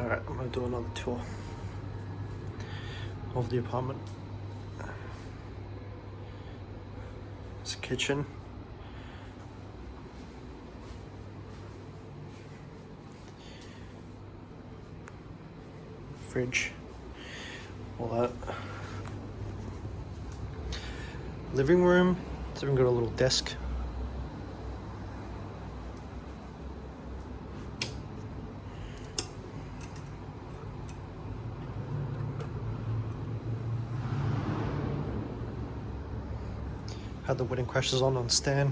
Alright, I'm going to do another tour of the apartment. It's a kitchen. Fridge. All that. Living room. It's even got a little desk. Had the wedding crashers on stand.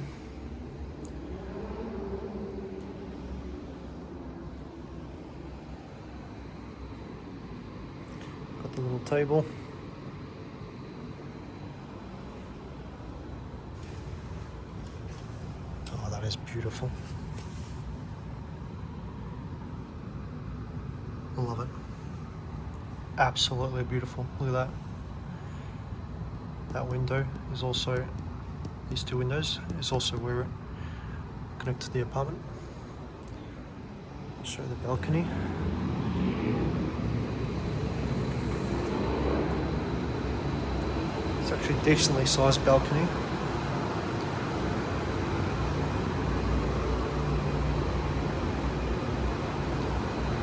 Got the little table. Oh, that is beautiful. I love it. Absolutely beautiful. Look at that. That window is also, these two windows is also where it connects to the apartment. I'll show the balcony. It's actually a decently sized balcony.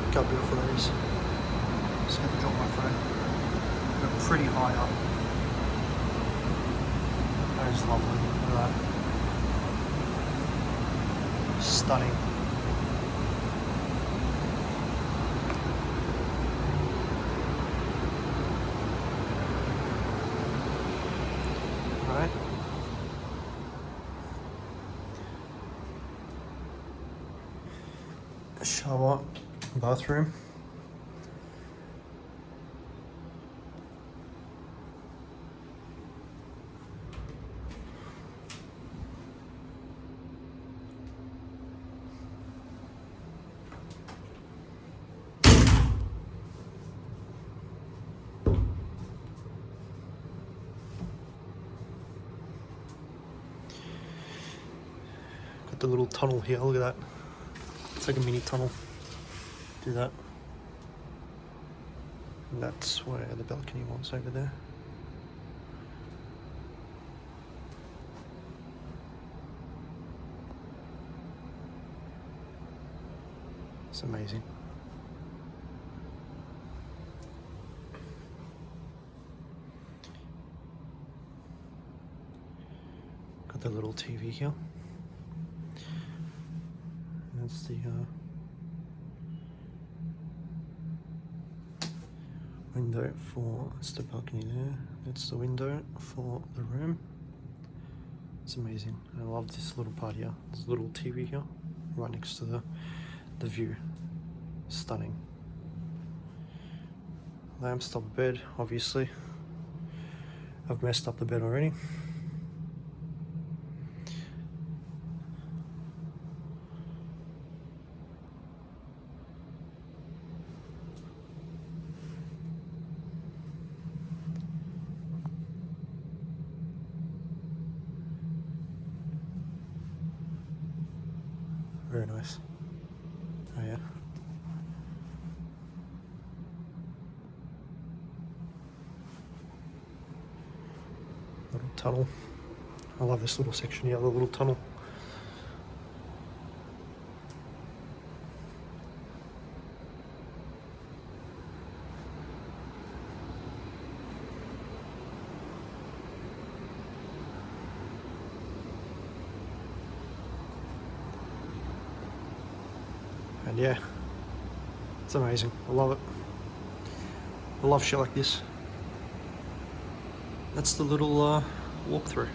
Look how beautiful that is. Just had to drop my phone. Got pretty high up. That is lovely. Look at that. Stunning. Alright. Shower, bathroom. Got the little tunnel here, look at that. It's like a mini tunnel. Do that. And that's where the balcony was over there. It's amazing. Got the little TV here. That's the window for, that's the balcony there. That's the window for the room. It's amazing. I love this little part here. There's a little TV here, right next to the view. Stunning. Lamps, top of bed, obviously. I've messed up the bed already. Very nice. Oh yeah. Little tunnel. I love this little section here, the little tunnel. And yeah, it's amazing. I love it. I love shit like this. That's the little walkthrough.